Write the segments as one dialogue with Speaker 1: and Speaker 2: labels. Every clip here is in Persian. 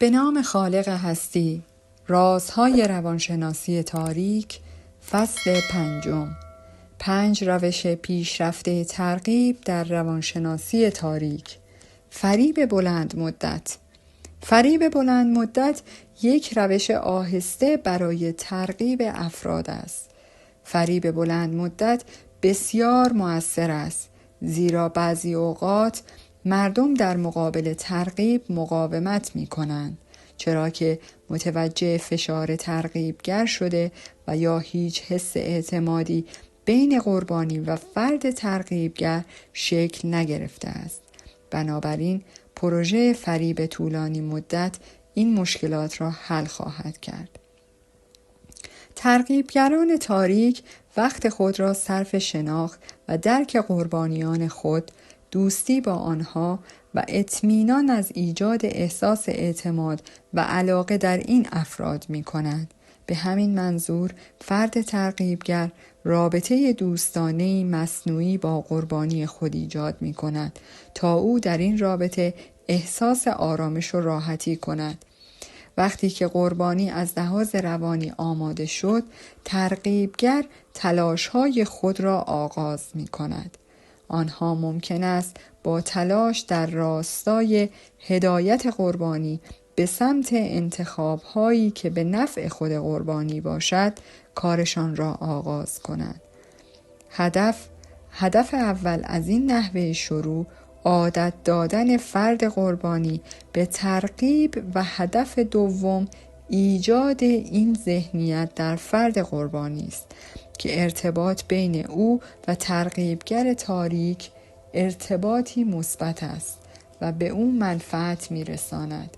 Speaker 1: به نام خالق هستی، رازهای روانشناسی تاریک، فصل 5. 5 روش پیشرفته ترغیب در روانشناسی تاریک. فریب بلند مدت. فریب بلند مدت یک روش آهسته برای ترغیب افراد است. فریب بلند مدت بسیار مؤثر است، زیرا بعضی اوقات مردم در مقابل ترغیب مقاومت می کنند، چرا که متوجه فشار ترغیبگر شده و یا هیچ حس اعتمادی بین قربانی و فرد ترغیبگر شکل نگرفته است. بنابراین پروژه فریب طولانی مدت این مشکلات را حل خواهد کرد. ترغیبگران تاریک وقت خود را صرف شناخت و درک قربانیان خود، دوستی با آنها و اطمینان از ایجاد احساس اعتماد و علاقه در این افراد می کنند. به همین منظور فرد ترغیبگر رابطه دوستانه‌ای مصنوعی با قربانی خود ایجاد می کند تا او در این رابطه احساس آرامش و راحتی کند. وقتی که قربانی از لحاظ روانی آماده شد، ترغیبگر تلاش‌های خود را آغاز می کند. آنها ممکن است با تلاش در راستای هدایت قربانی به سمت انتخاب‌هایی که به نفع خود قربانی باشد، کارشان را آغاز کنند. هدف اول از این نحوه شروع عادت دادن فرد قربانی به ترغیب و هدف دوم ایجاد این ذهنیت در فرد قربانی است که ارتباط بین او و ترغیبگر تاریک ارتباطی مثبت است و به او منفعت می‌رساند.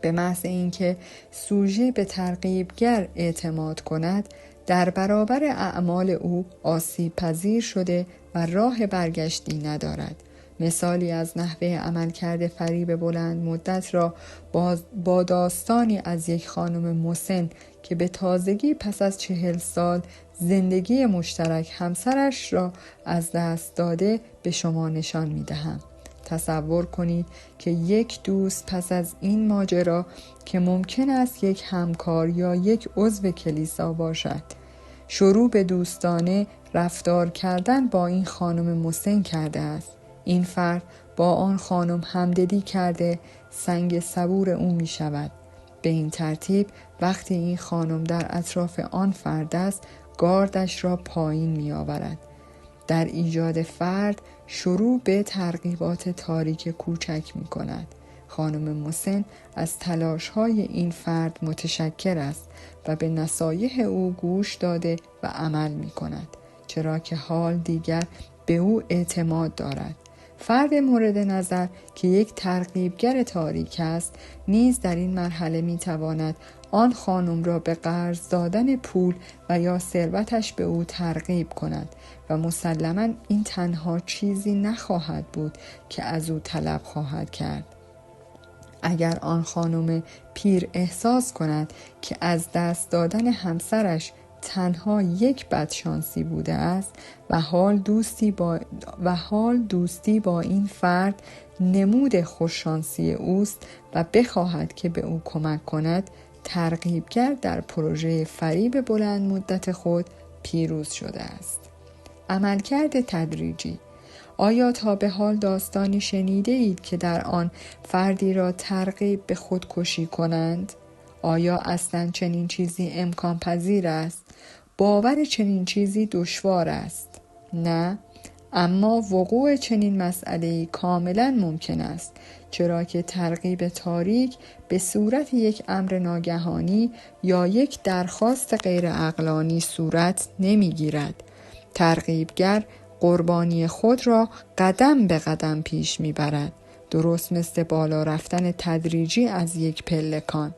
Speaker 1: به محض اینکه سوژه به ترغیبگر اعتماد کند، در برابر اعمال او آسیب پذیر شده و راه برگشتی ندارد. مثالی از نحوه عملکرد فریب بلند مدت را با داستانی از یک خانم مسن که به تازگی پس از 40 سال زندگی مشترک همسرش را از دست داده به شما نشان می دهم. تصور کنید که یک دوست پس از این ماجرا که ممکن است یک همکار یا یک عضو کلیسا باشد، شروع به دوستانه رفتار کردن با این خانم مسن کرده است. این فرد با آن خانم همدلی کرده سنگ صبور او می شود. به این ترتیب وقتی این خانم در اطراف آن فرد است، گاردش را پایین می آورد. در ایجاد فرد شروع به ترغیبات تاریک کوچک می کند. خانم مسن از تلاش‌های این فرد متشکر است و به نصایح او گوش داده و عمل می کند، چرا که حال دیگر به او اعتماد دارد. فرد مورد نظر که یک ترغیبگر تاریک است نیز در این مرحله می تواند آن خانم را به قرض دادن پول و یا ثروتش به او ترغیب کند و مسلماً این تنها چیزی نخواهد بود که از او طلب خواهد کرد. اگر آن خانم پیر احساس کند که از دست دادن همسرش تنها یک بدشانسی بوده است و حال دوستی با این فرد نمود خوششانسی اوست و بخواهد که به او کمک کند، ترغیبگر در پروژه فریب بلند مدت خود پیروز شده است. عملکرد تدریجی. آیا تا به حال داستانی شنیده اید که در آن فردی را ترغیب به خودکشی کنند؟ آیا اصلاً چنین چیزی امکان پذیر است؟ باور چنین چیزی دشوار است؟ نه، اما وقوع چنین مسئله‌ای کاملاً ممکن است، چرا که ترغیب تاریک به صورت یک امر ناگهانی یا یک درخواست غیر عقلانی صورت نمی‌گیرد. ترغیبگر قربانی خود را قدم به قدم پیش می‌برد، درست مثل بالا رفتن تدریجی از یک پلکان.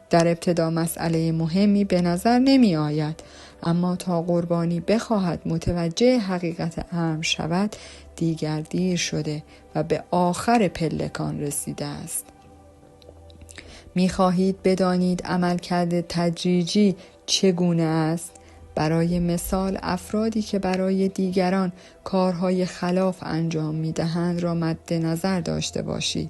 Speaker 1: در ابتدا مسئله مهمی به نظر نمی آید، اما تا قربانی بخواهد متوجه حقیقت امر شود، دیگر دیر شده و به آخر پلکان رسیده است. می خواهید بدانید عملکرد تدریجی چگونه است؟ برای مثال افرادی که برای دیگران کارهای خلاف انجام می دهند را مد نظر داشته باشید.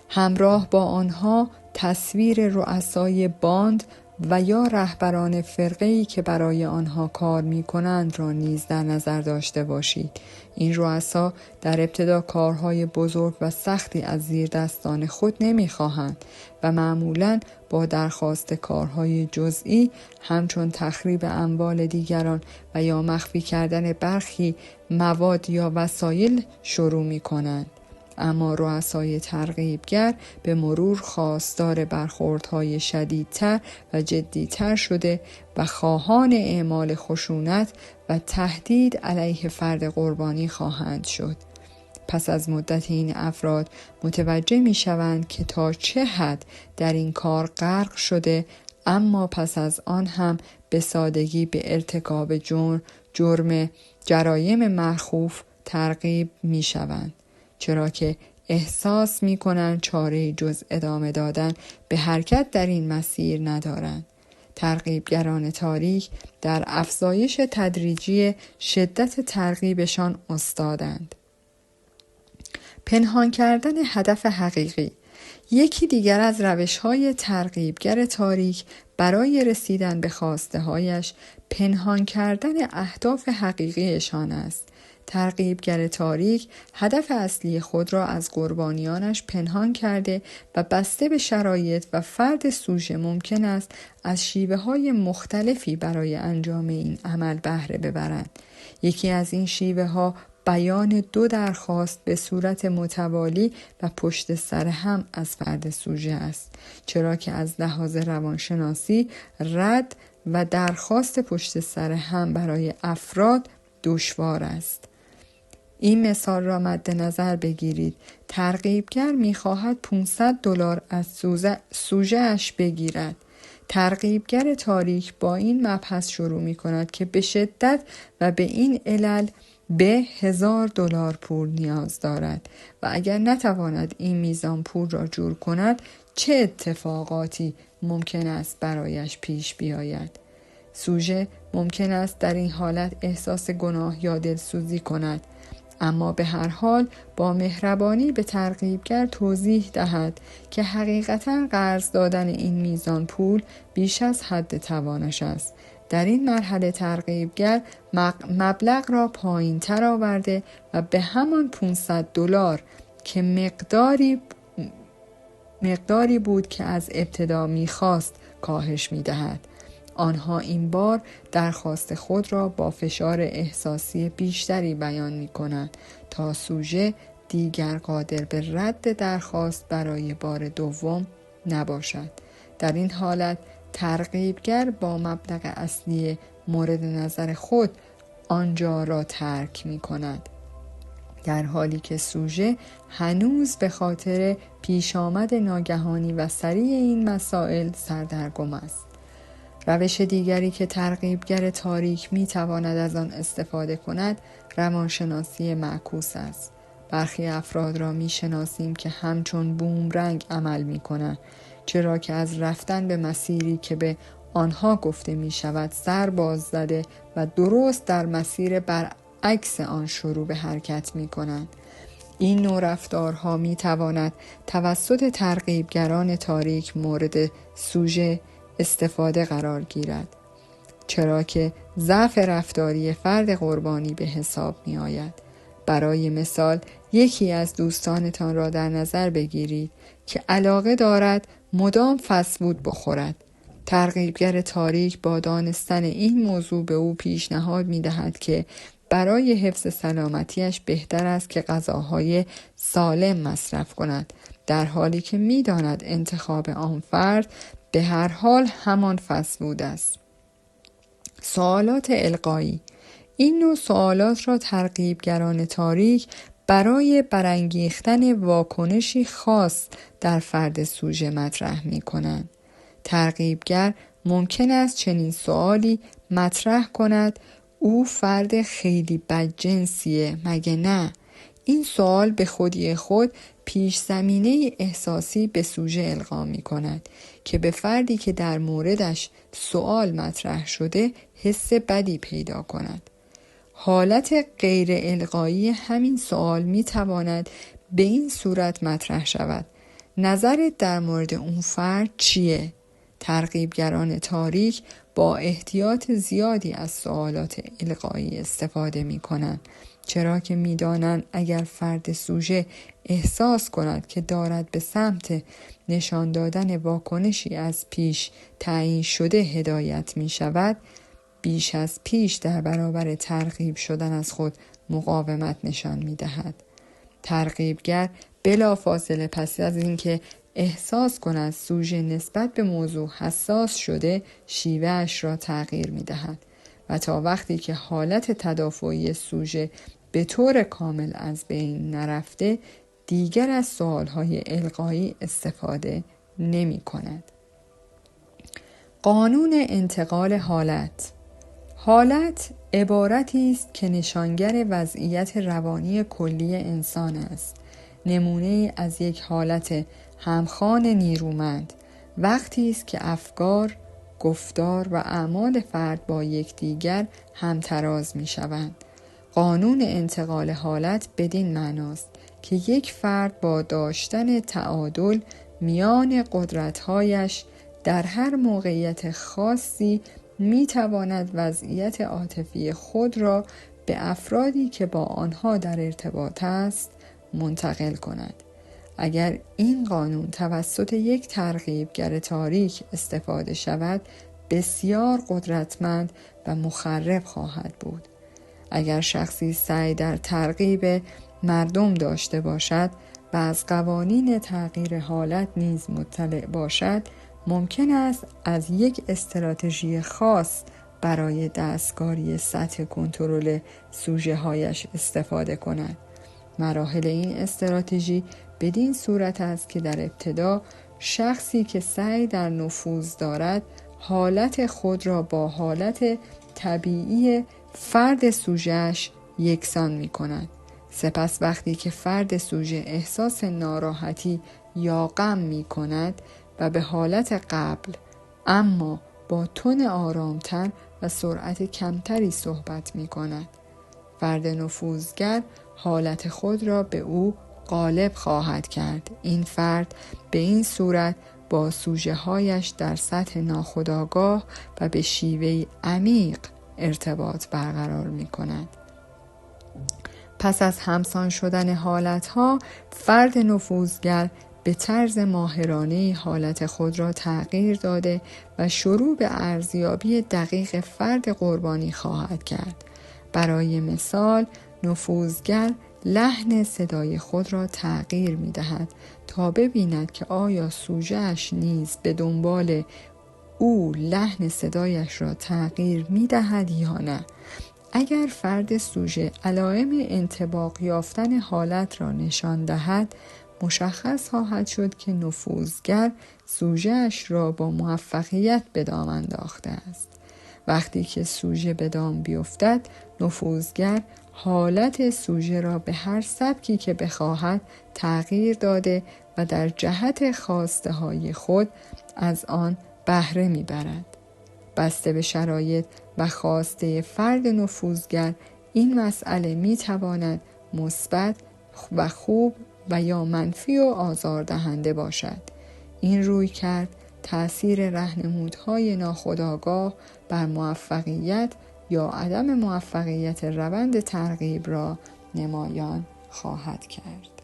Speaker 1: همراه با آنها تصویر رؤسای باند و یا رهبران فرقه‌ای که برای آنها کار می‌کنند را نیز در نظر داشته باشید. این رؤسا در ابتدا کارهای بزرگ و سختی از زیر دستان خود نمی‌خواهند و معمولاً با درخواست کارهای جزئی همچون تخریب اموال دیگران و یا مخفی کردن برخی مواد یا وسایل شروع می‌کنند. اما رؤسای ترغیبگر به مرور خواستار برخوردهای شدیدتر و جدیتر شده و خواهان اعمال خشونت و تهدید علیه فرد قربانی خواهند شد. پس از مدت این افراد متوجه می شوند که تا چه حد در این کار غرق شده، اما پس از آن هم به سادگی به ارتکاب جرایم مخوف ترغیب می شوند، چرا که احساس می کنند چاره جز ادامه دادن به حرکت در این مسیر ندارند. ترغیبگران تاریک در افزایش تدریجی شدت ترغیبشان استادند. پنهان کردن هدف حقیقی یکی دیگر از روش‌های ترغیبگر تاریک برای رسیدن به خواسته‌هایش پنهان کردن اهداف حقیقیشان است. ترغیبگر تاریک هدف اصلی خود را از قربانیانش پنهان کرده و بسته به شرایط و فرد سوژه ممکن است از شیوه‌های مختلفی برای انجام این عمل بهره ببرند. یکی از این شیوه‌ها بیان 2 درخواست به صورت متوالی و پشت سر هم از فرد سوژه است، چرا که از لحاظ روانشناسی رد و درخواست پشت سر هم برای افراد دشوار است. این مثال را مد نظر بگیرید. ترغیبگر می‌خواهد $500 از سوژه اش بگیرد. ترغیبگر تاریک با این مبحث شروع می‌کند که به شدت و به این علل به $1000 پول نیاز دارد و اگر نتواند این میزان پول را جور کند چه اتفاقاتی ممکن است برایش پیش بیاید. سوژه ممکن است در این حالت احساس گناه یا دلسوزی کند، اما به هر حال با مهربانی به ترغیبگر توضیح دهد که حقیقتاً قرض دادن این میزان پول بیش از حد توانش است. در این مرحله ترغیبگر مبلغ را پایین تر آورده و به همان $500 که مقداری بود که از ابتدا می‌خواست کاهش می‌دهد. آنها این بار درخواست خود را با فشار احساسی بیشتری بیان می‌کنند تا سوژه دیگر قادر به رد درخواست برای بار دوم نباشد. در این حالت ترغیبگر با مبلغ اصلی مورد نظر خود آنجا را ترک می‌کند، در حالی که سوژه هنوز به خاطر پیش آمد ناگهانی و سریع این مسائل سردرگم است. روش دیگری که ترغیبگر تاریک می‌تواند از آن استفاده کند روانشناسی معکوس است. برخی افراد را می‌شناسیم که همچون بومرنگ عمل می‌کنند، چرا که از رفتن به مسیری که به آنها گفته می‌شود سر باز زده و درست در مسیر برعکس آن شروع به حرکت می‌کنند. این نوع رفتارها می‌تواند توسط ترغیبگران تاریک مورد سوژه استفاده قرار گیرد، چرا که ضعف رفتاری فرد قربانی به حساب می آید. برای مثال یکی از دوستانتان را در نظر بگیرید که علاقه دارد مدام فست فود بخورد. ترغیبگر تاریک با دانستن این موضوع به او پیشنهاد می دهد که برای حفظ سلامتیش بهتر است که غذاهای سالم مصرف کند، در حالی که می داند انتخاب آن فرد به هر حال همان فست فود است. سوالات القایی. این نوع سوالات را ترغیبگران تاریک برای برانگیختن واکنشی خاص در فرد سوژه مطرح می کنند. ترغیبگر ممکن است چنین سوالی مطرح کند: او فرد خیلی بدجنسیه مگه نه؟ این سوال به خودی خود پیش زمینه احساسی به سوژه القا می کند که به فردی که در موردش سوال مطرح شده حس بدی پیدا کند. حالت غیر القایی همین سوال می تواند به این صورت مطرح شود: نظرت در مورد اون فرد چیه؟ ترغیبگران تاریک با احتیاط زیادی از سوالات القایی استفاده می کنند، چرا که می دانند اگر فرد سوژه احساس کند که دارد به سمت نشان دادن واکنشی از پیش تعیین شده هدایت می شود، بیش از پیش در برابر ترغیب شدن از خود مقاومت نشان می دهد. ترغیبگر بلافاصله پس از اینکه احساس کند سوژه نسبت به موضوع حساس شده، شیوهش را تغییر می دهد و تا وقتی که حالت تدافعی سوژه به طور کامل از بین نرفته، دیگر از سوالهای القایی استفاده نمی کند. قانون انتقال حالت. حالت عبارتی است که نشانگر وضعیت روانی کلی انسان است. نمونه از یک حالت همخوان نیرومند وقتی است که افکار، گفتار و اعمال فرد با یکدیگر همتراز می شوند. قانون انتقال حالت بدین معناست که یک فرد با داشتن تعادل میان قدرت‌هایش در هر موقعیت خاصی می تواند وضعیت عاطفی خود را به افرادی که با آنها در ارتباط است منتقل کند. اگر این قانون توسط یک ترغیبگر تاریک استفاده شود، بسیار قدرتمند و مخرب خواهد بود. اگر شخصی سعی در ترغیب مردم داشته باشد و از قوانین تغییر حالت نیز مطلع باشد، ممکن است از یک استراتژی خاص برای دستکاری سطح کنترل سوژه هایش استفاده کند. مراحل این استراتژی بدین صورت است که در ابتدا شخصی که سعی در نفوذ دارد حالت خود را با حالت طبیعی فرد سوژه‌اش یکسان می کند. سپس وقتی که فرد سوژه احساس ناراحتی یا غم می کند و به حالت قبل اما با تون آرامتر و سرعت کمتری صحبت می کند، فرد نفوذگر حالت خود را به او غالب خواهد کرد. این فرد به این صورت با سوژه هایش در سطح ناخودآگاه و به شیوه عمیق ارتباط برقرار می کند. پس از همسان شدن حالتها، فرد نفوذگر به طرز ماهرانه حالت خود را تغییر داده و شروع به ارزیابی دقیق فرد قربانی خواهد کرد. برای مثال، نفوذگر لحن صدای خود را تغییر می دهد تا ببیند که آیا سوژه‌اش نیز به دنبال او لحن صدایش را تغییر می دهد یا نه. اگر فرد سوژه علائم انطباق یافتن حالت را نشان دهد، مشخص خواهد شد که نفوذگر سوژه‌اش را با موفقیت به دام انداخته است. وقتی که سوژه به دام بیفتد، نفوذگر حالت سوژه را به هر سبکی که بخواهد تغییر داده و در جهت خواسته های خود از آن بهره میبرد. بسته به شرایط و خواسته فرد نفوذگر، این مسئله میتواند مثبت و خوب و یا منفی و آزاردهنده باشد. این رویکرد تأثیر راهنمودهای ناخودآگاه بر موفقیت یا عدم موفقیت روند ترغیب را نمایان خواهد کرد.